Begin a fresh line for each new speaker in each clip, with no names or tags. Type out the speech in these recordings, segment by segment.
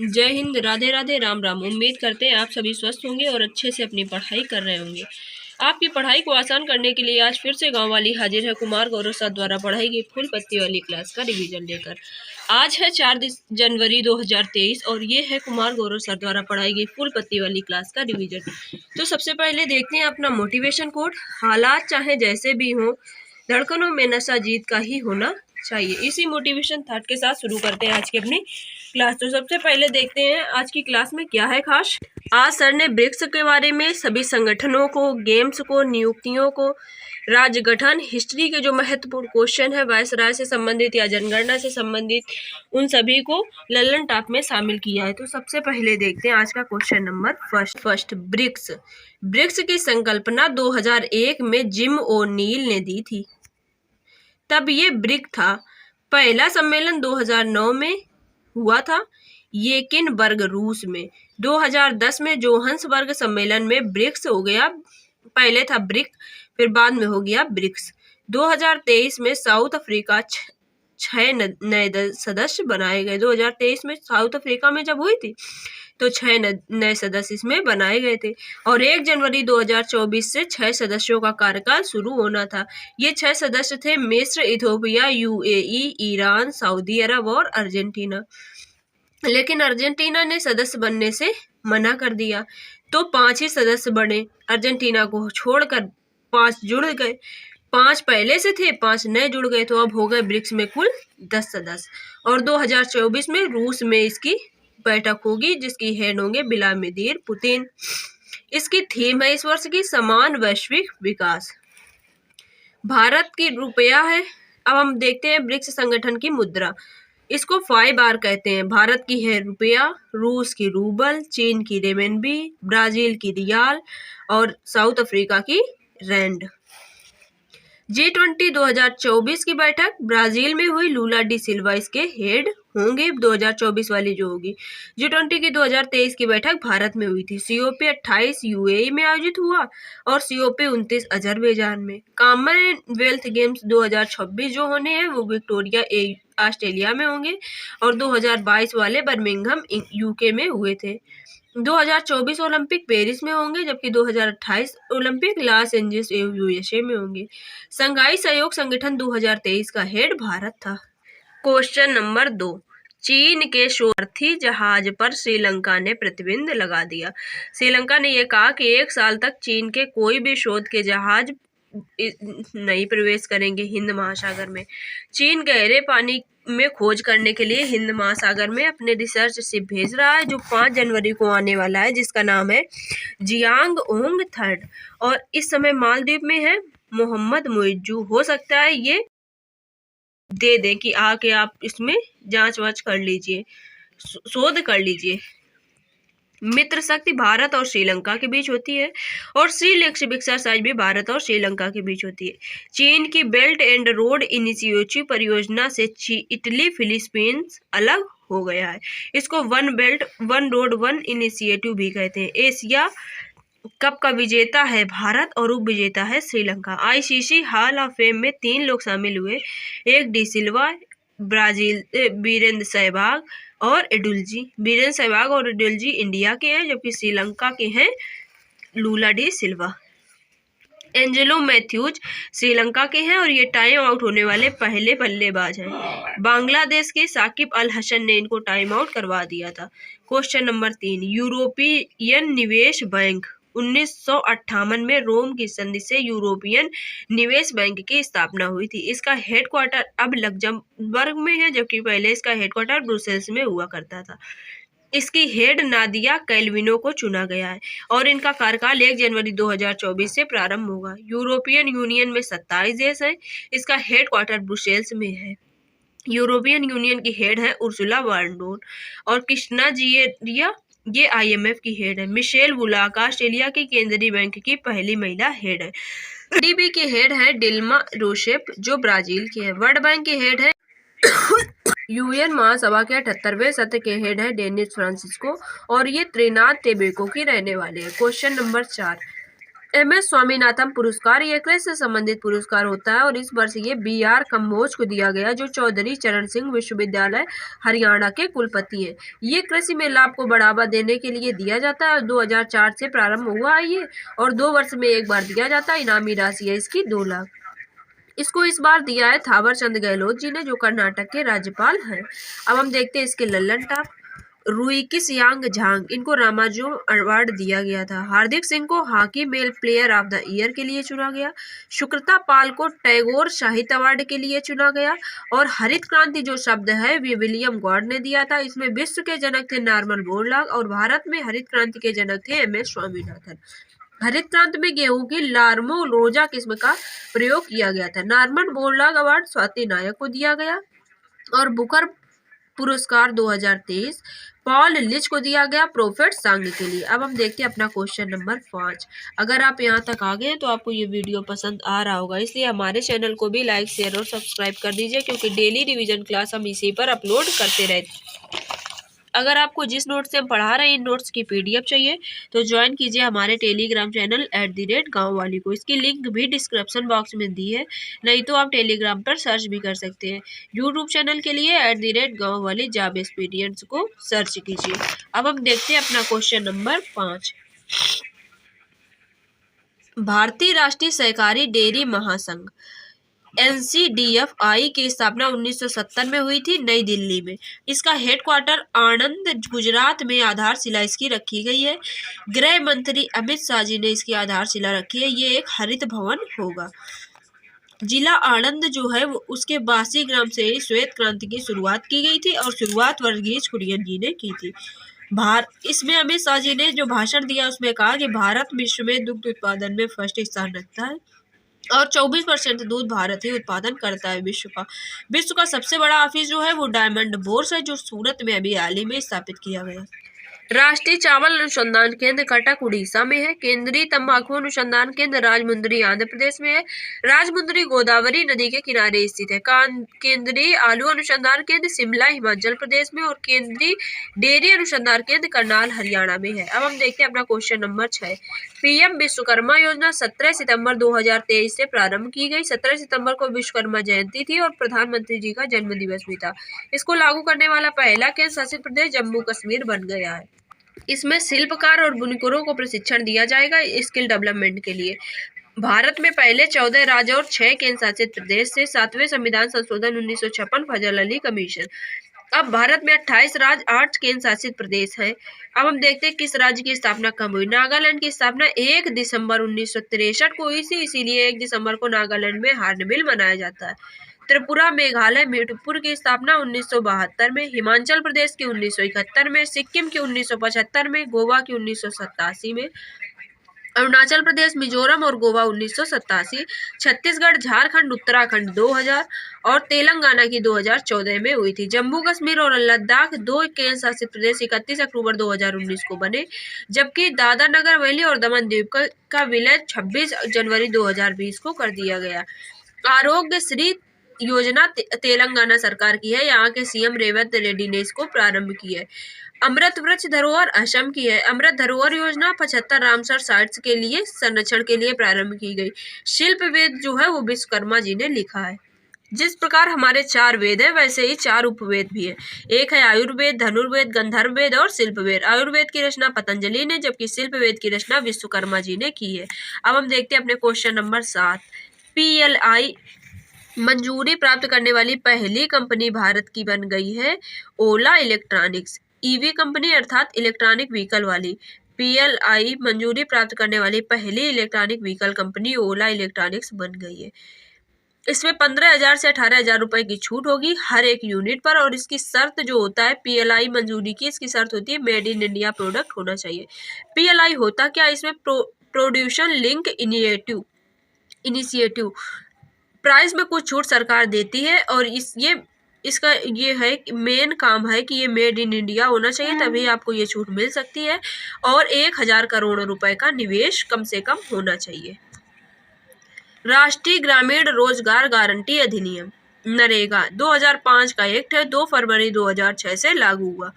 जय हिंद, राधे राधे, राम राम। उम्मीद करते हैं आप सभी स्वस्थ होंगे और अच्छे से अपनी पढ़ाई कर रहे होंगे। आपकी पढ़ाई को आसान करने के लिए आज फिर से गांव वाली हाजिर है कुमार गौरव सर द्वारा पढ़ाई गई फूल पत्ती वाली क्लास का रिवीजन लेकर। आज है 4 जनवरी 2023 और ये है कुमार गौरव सर द्वारा पढ़ाई गई फूल पत्ती वाली क्लास का रिवीजन। तो सबसे पहले देखते हैं अपना मोटिवेशन कोड। हालात चाहे जैसे भी हों, धड़कनों में नशा जीत का ही होना चाहिए। इसी मोटिवेशन थॉट के साथ शुरू करते हैं आज की अपनी क्लास। तो सबसे पहले देखते हैं आज की क्लास में क्या है खास। आज सर ने ब्रिक्स के बारे में, सभी संगठनों को, गेम्स को, नियुक्तियों को, राज्य गठन, हिस्ट्री के जो महत्वपूर्ण क्वेश्चन है वायसराय से संबंधित या जनगणना से संबंधित, उन सभी को लल्लन टॉप में शामिल किया है। तो सबसे पहले देखते हैं आज का question number first. BRICS BRICS की संकल्पना 2001 में जिम ओ'नील ने दी थी। तब ये ब्रिक था। पहला सम्मेलन 2009 में हुआ था, येकिनबर्ग रूस में। 2010 में जोहान्सबर्ग सम्मेलन में ब्रिक्स हो गया। पहले था ब्रिक, फिर बाद में हो गया ब्रिक्स। 2023 में साउथ अफ्रीका 6 नए सदस्य बनाए गए। 2023 में साउथ अफ्रीका में जब हुई थी तो 6 नए सदस्य इसमें बनाए गए थे। और 1 जनवरी 2024 से 6 सदस्यों का कार्यकाल शुरू होना था। ये 6 सदस्य थे मिस्र, इथियोपिया, यूएई, ईरान, सऊदी अरब और अर्जेंटीना। लेकिन अर्जेंटीना ने सदस्य बनने से मना कर दिया, तो 5 ही सदस्य बने। अर्जेंटीना को छोड़कर 5 जुड़ गए। 5 पहले से थे, 5 नए जुड़ गए, तो अब हो गए ब्रिक्स में कुल 10 सदस्य। और 2024 में रूस में इसकी बैठक होगी, जिसकी हेड होंगे व्लादिमीर पुतिन। इसकी थीम है इस वर्ष की समान वैश्विक विकास। भारत की रुपया है। अब हम देखते हैं ब्रिक्स संगठन की मुद्रा। इसको 5R कहते हैं। भारत की है रुपया, रूस की रूबल, चीन की रेमनबी, ब्राजील की रियाल और साउथ अफ्रीका की रैंड। G20 2024 की बैठक ब्राजील में हुई। लूला डी सिल्वा इसके हेड होंगे, 2024 वाली जो होगी। G20 की 2023 की बैठक भारत में हुई थी। COP 28 यूएई में आयोजित हुआ और COP 29 अजरबैजान में। कॉमनवेल्थ गेम्स 2026 जो होने हैं वो विक्टोरिया ऑस्ट्रेलिया में होंगे और 2022 वाले बर्मिंघम यूके में हुए थे। 2024 ओलंपिक पेरिस में होंगे, जबकि 2028 ओलंपिक लॉस एंजल्स यूएसए में होंगे। संघाई सहयोग संगठन 2023 का हेड भारत था। Question number 2। चीन के शरणार्थी जहाज पर श्रीलंका ने प्रतिबंध लगा दिया। श्रीलंका ने यह कहा कि 1 साल तक चीन के कोई भी शोध के जहाज नहीं प्रवेश करेंगे हिंद महासागर में। चीन गहरे पानी में खोज करने के लिए हिंद महासागर में अपने रिसर्च शिप भेज रहा है, जो 5 जनवरी को आने वाला है, जिसका नाम है जियांगओंग 3 और इस समय मालदीव में है। मोहम्मद मुइज्जू हो सकता है ये दे दें कि आके आप इसमें जांच वाच कर लीजिए, शोध कर लीजिए। मित्र शक्ति भारत और श्रीलंका के बीच होती है और सी लेक्सिक एक्सरसाइज भी भारत और श्रीलंका के बीच होती है। चीन की बेल्ट एंड रोड इनिशिएटिव परियोजना से इटली फिलीपींस अलग हो गया है। इसको one belt one road one initiative भी कहते हैं। एशिया कप का विजेता है भारत और उप विजेता है Sri Lanka. ICC hall of fame में 3 लोग शामिल हुए, एक डी सिल्वा, ब्राजील वीरेंद्र सहवाग और एडुल्जी। वीरेंद्र सहवाग और एडुल्जी इंडिया के हैं, जबकि श्रीलंका के हैं लूला डी सिल्वा। एंजेलो मैथ्यूज श्रीलंका के हैं और ये टाइम आउट होने वाले पहले बल्लेबाज हैं। बांग्लादेश के साकिब अल हसन ने इनको टाइम आउट करवा दिया था। Question number 3। यूरोपियन निवेश बैंक 1958 में रोम की संधि से यूरोपियन निवेश बैंक की स्थापना हुई थी। इसका हेडक्वार्टर अब लग्जमबर्ग में है, जबकि पहले इसका हेडक्वार्टर ब्रुसेल्स में हुआ करता था। इसकी हेड नादिया कैल्विनो को चुना गया है और इनका कार्यकाल 1 जनवरी 2024 से प्रारंभ होगा। यूरोपियन यूनियन में 27 देश हैं। इसका हेडक्वार्टर ब्रुसेल्स में है। यूरोपियन यूनियन की हेड है उर्सुला वांडोन और कृष्णा जिएरिया ये IMF की हेड है। मिशेल वुलाक ऑस्ट्रेलिया की केंद्रीय बैंक की पहली महिला हेड है। DB की हेड है डिल्मा रोसेफ जो ब्राजील की है। वर्ल्ड बैंक की हेड है UN महासभा के 78वें सत्र के हेड है डेनिस फ्रांसिस्को और ये त्रिनाद टोबैगो की रहने वाले हैं। Question number 4। MS स्वामीनाथन पुरस्कार ये कृषि से संबंधित पुरस्कार होता है और इस वर्ष ये BR कम्बोज को दिया गया, जो चौधरी चरण सिंह विश्वविद्यालय हरियाणा के कुलपति हैं। ये कृषि में लाभ को बढ़ावा देने के लिए दिया जाता है। 2004 से प्रारंभ हुआ है ये, और 2 वर्ष में एक बार दिया जाता है। इनामी राशि है इसकी 2 लाख। इसको इस बार दिया है थावर चंद गहलोत जी ने, जो कर्नाटक के राज्यपाल हैं। अब हम देखते हैं इसके लल्लन टॉप। रुईकिस यांग झांग, इनको रामाजो अवार्ड दिया गया था। हार्दिक सिंह को hockey mail player of the year के लिए चुना गया। शुक्रता पाल को टैगोर साहित्य अवार्ड के लिए चुना गया। और हरित क्रांति जो शब्द है वे विलियम गॉड ने दिया था। इसमें विश्व के जनक थे नॉर्मन बोरलॉग और भारत में हरित क्रांति के जनक थे MS स्वामीनाथन। हरित क्रांति में गेहूं की लार्मो रोजा किस्म का प्रयोग किया गया था। नॉर्मन बोरलॉग अवार्ड स्वाति नायक को दिया गया। और बुकर पुरस्कार 2023 पॉल लिच को दिया गया प्रोफेट सांग के लिए। अब हम देखते हैं अपना क्वेश्चन नंबर 5। अगर आप यहाँ तक आ गए तो आपको ये वीडियो पसंद आ रहा होगा, इसलिए हमारे चैनल को भी लाइक शेयर और सब्सक्राइब कर दीजिए, क्योंकि डेली रिवीजन क्लास हम इसी पर अपलोड करते रहते। अगर आपको जिस नोट से हम पढ़ा रहे हैं इन नोट्स की PDF चाहिए तो ज्वाइन कीजिए हमारे टेलीग्राम चैनल @गाँववाली को। इसकी लिंक भी डिस्क्रिप्शन बॉक्स में दी है, नहीं तो आप टेलीग्राम पर सर्च भी कर सकते हैं। यूट्यूब चैनल के लिए @गाँववाली जाब एक्सपीरियंस को सर्च कीजिए। अब हम देखते हैं अपना क्वेश्चन नंबर 5। भारतीय राष्ट्रीय सहकारी डेयरी महासंघ NCDFI की स्थापना 1970 में हुई थी नई दिल्ली में। इसका हेडक्वार्टर आनंद गुजरात में आधारशिला इसकी रखी गई है। गृह मंत्री अमित शाह जी ने इसकी आधारशिला रखी है। ये एक हरित भवन होगा। जिला आनंद जो है वो उसके बासी ग्राम से श्वेत क्रांति की शुरुआत की गई थी और शुरुआत वर्गीज कुरियन जी ने की थी। इसमें अमित शाह जी ने जो भाषण दिया उसमें कहा कि भारत विश्व में दुग्ध उत्पादन में फर्स्ट स्थान रखता है और 24% दूध भारत ही उत्पादन करता है विश्व का सबसे बड़ा ऑफिस जो है वो डायमंड बोर्स है, जो सूरत में अभी हाल ही में स्थापित किया गया। राष्ट्रीय चावल अनुसंधान केंद्र कटक उड़ीसा में है। केंद्रीय तंबाकू अनुसंधान केंद्र राजमुंदरी आंध्र प्रदेश में है। राजमुंदरी गोदावरी नदी के किनारे स्थित है। केंद्रीय आलू अनुसंधान केंद्र शिमला हिमाचल प्रदेश में और केंद्रीय डेयरी अनुसंधान केंद्र करनाल हरियाणा में है। अब हम देखते हैं अपना क्वेश्चन नंबर 6। PM विश्वकर्मा योजना 17 सितंबर 2023 से प्रारंभ की गई। 17 सितंबर को विश्वकर्मा जयंती थी और प्रधानमंत्री जी का जन्म दिवस भी था। इसको लागू करने वाला पहला केंद्र शासित प्रदेश जम्मू कश्मीर बन गया है। इसमें शिल्पकार और बुनकरों को प्रशिक्षण दिया जाएगा स्किल डेवलपमेंट के लिए। भारत में पहले 14 राज्य और 6 केंद्र शासित प्रदेश से 7वें संविधान संशोधन 1956 फजल अली कमीशन। अब भारत में 28 राज्य 8 केंद्र शासित प्रदेश हैं। अब हम देखते हैं किस राज्य की स्थापना कब हुई। नागालैंड की स्थापना 1 दिसंबर 1963 को हुई थी, इसीलिए 1 दिसंबर को नागालैंड में हार्नबिल मनाया जाता है। त्रिपुरा मेघालय मणिपुर की स्थापना 1972 में, हिमाचल प्रदेश की 1971 में, सिक्किम की 1975 में, गोवा की 1987 में, अरुणाचल प्रदेश मिजोरम और गोवा 1987, छत्तीसगढ़ झारखंड उत्तराखंड 2000 और तेलंगाना की 2014 में हुई थी। जम्मू कश्मीर और लद्दाख 2 केंद्र शासित प्रदेश 31 अक्टूबर 2019 को बने, जबकि दादरा नगर हवेली और दमन द्वीप का विलय 26 जनवरी 2020 को कर दिया गया। आरोग्य श्री योजना तेलंगाना सरकार की है। यहाँ के CM रेवंत रेड्डी ने इसको प्रारंभ की है। अमृत वृक्ष धरोहर असम की है। अमृत धरोहर योजना 75 रामसर साइट्स के लिए संरक्षण के लिए प्रारंभ की गई। शिल्प वेद जो है वो विश्वकर्मा जी ने लिखा है। जिस प्रकार हमारे 4 वेद है वैसे ही 4 उपवेद भी है। एक है आयुर्वेद, धनुर्वेद, गंधर्व वेद और शिल्प वेद। आयुर्वेद की रचना पतंजलि ने, जबकि शिल्प वेद की रचना विश्वकर्मा जी ने की है। अब हम देखते हैं अपने क्वेश्चन नंबर 7। PLI मंजूरी प्राप्त करने वाली पहली कंपनी भारत की बन गई है ओला इलेक्ट्रॉनिक्स। EV कंपनी अर्थात इलेक्ट्रॉनिक व्हीकल वाली। PLI मंजूरी प्राप्त करने वाली पहली इलेक्ट्रॉनिक व्हीकल कंपनी ओला इलेक्ट्रॉनिक्स बन गई है। इसमें 15,000 से 18,000 रुपए की छूट होगी हर एक यूनिट पर, और इसकी शर्त जो होता है PLI मंजूरी की, इसकी शर्त होती है मेड इन इंडिया प्रोडक्ट होना चाहिए। PLI होता क्या, इसमें प्रोड्यूशन लिंक इनिशिएटिव प्राइस में कुछ छूट सरकार देती है, और इसका ये है मेन काम है कि ये मेड इन इंडिया होना चाहिए, तभी आपको ये छूट मिल सकती है, और 1,000 करोड़ रुपए का निवेश कम से कम होना चाहिए। राष्ट्रीय ग्रामीण रोजगार गारंटी अधिनियम नरेगा 2005 का एक्ट है, 2 फरवरी 2006 से लागू हुआ।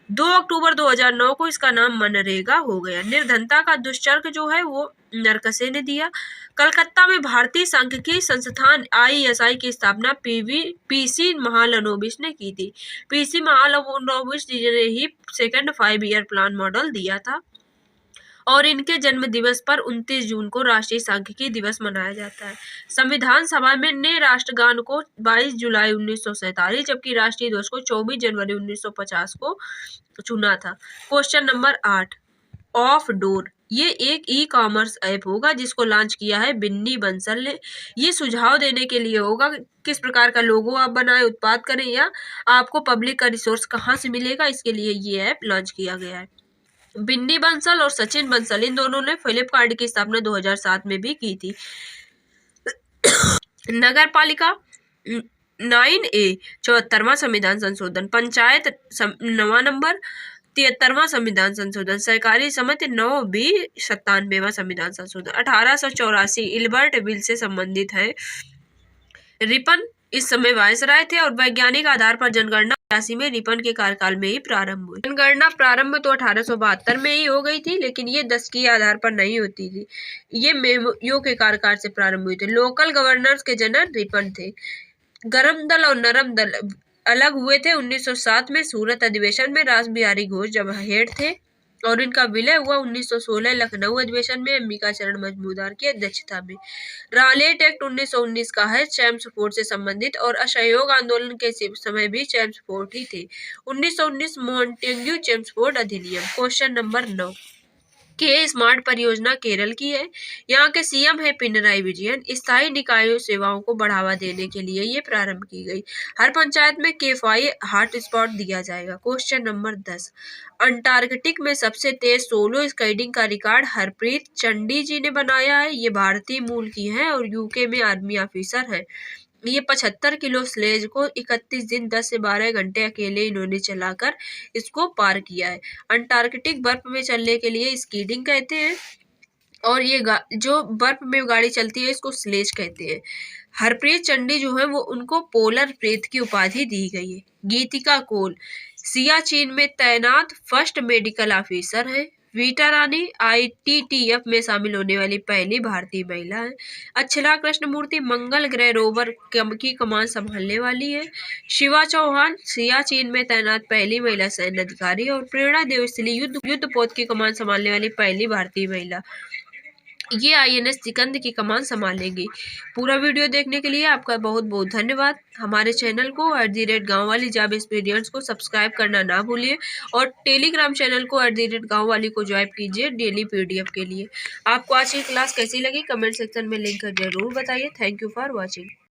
2 अक्टूबर 2009 को इसका नाम मनरेगा हो गया। निर्धनता का दुष्चर्क जो है वो नरकसे ने दिया। कलकत्ता में भारतीय सांख्यिकी संस्थान ISI की स्थापना PC महालनोबिस ने की थी। PC महालनोबिस जी ने ही सेकंड 5 ईयर प्लान मॉडल दिया था और इनके जन्म दिवस पर 29 जून को राष्ट्रीय सांख्यिकी दिवस मनाया जाता है। संविधान सभा में ने राष्ट्रगान को 22 जुलाई 1947 जबकि राष्ट्रीय ध्वज को 24 जनवरी 1950 को चुना था। क्वेश्चन नंबर 8, ऑफ डोर ये एक ई-कॉमर्स ऐप होगा जिसको लॉन्च किया है बिन्नी बंसल ने। ये सुझाव देने के लिए होगा किस प्रकार का लोगो आप बनाए, उत्पाद करें या आपको पब्लिक का रिसोर्स कहाँ से मिलेगा, इसके लिए ये ऐप लॉन्च किया गया है। बिन्नी बंसल और सचिन बंसल इन दोनों ने फ्लिपकार्ट की स्थापना 2007 में भी की थी। नगर पालिका 9A 74वां संविधान संशोधन, पंचायत 9वां नंबर 73वां संविधान संशोधन, सहकारी समिति 9B 97वां संविधान संशोधन, 1884 इल्बर्ट बिल से संबंधित है। रिपन इस समय वायसराय थे और वैज्ञानिक आधार पर जनगणना 82 में रिपन के कार्यकाल में ही प्रारंभ हुई। जनगणना प्रारंभ तो 1872 में ही हो गई थी, लेकिन ये 10 के आधार पर नहीं होती थी, ये मेमोयो के कार्यकाल से प्रारंभ हुई थी। लोकल गवर्नर्स के जनक रिपन थे। गरम दल और नरम दल अलग हुए थे 1907 में सूरत अधिवेशन में। रास बिहारी घोष जब हेड थे और इनका विलय हुआ 1916 लखनऊ अधिवेशन में अंबिका चरण मजमूदार की अध्यक्षता में। रालेट एक्ट 1919 का है, चैम्सफोर्ड से संबंधित और असहयोग आंदोलन के समय भी चैम्सफोर्ड ही थे। 1919 मॉन्टेग्यू चैम्सफोर्ड अधिनियम। क्वेश्चन नंबर 9, के स्मार्ट परियोजना केरल की है। यहाँ के CM है पिनराई विजयन। स्थायी निकायों सेवाओं को बढ़ावा देने के लिए ये प्रारंभ की गई। हर पंचायत में KFI हॉट स्पॉट दिया जाएगा। क्वेश्चन नंबर 10, अंटार्कटिक में सबसे तेज सोलो स्काइडिंग का रिकॉर्ड हरप्रीत चंडी जी ने बनाया है। ये भारतीय मूल की हैं और UK में आर्मी ऑफिसर है। ये 75 किलो स्लेज को 31 दिन 10 से 12 घंटे अकेले इन्होंने चलाकर इसको पार किया है। अंटार्कटिक बर्फ में चलने के लिए स्कीडिंग कहते हैं और ये जो बर्फ में गाड़ी चलती है इसको स्लेज कहते हैं। हरप्रीत चंडी जो है वो उनको पोलर प्रेत की उपाधि दी गई है। गीतिका कोल सियाचिन में तैनात फर्स्ट मेडिकल ऑफिसर है। वीटा रानी ITTF में शामिल होने वाली पहली भारतीय महिला है। अक्षरा कृष्णमूर्ति मंगल ग्रह रोवर की कमान संभालने वाली है। शिवा चौहान सियाचिन में तैनात पहली महिला सैन्य अधिकारी और प्रेरणा देवस्थली युद्धपोत की कमान संभालने वाली पहली भारतीय महिला। ये INS सिकंद की कमान संभालेंगी। पूरा वीडियो देखने के लिए आपका बहुत बहुत धन्यवाद। हमारे चैनल को @गाँववाली जॉब एक्सपीरियंस को सब्सक्राइब करना ना भूलिए और टेलीग्राम चैनल को @गाँववाली को ज्वाइन कीजिए डेली PDF के लिए। आपको आज की क्लास कैसी लगी कमेंट सेक्शन में लिख कर जरूर बताइए। Thank you for watching.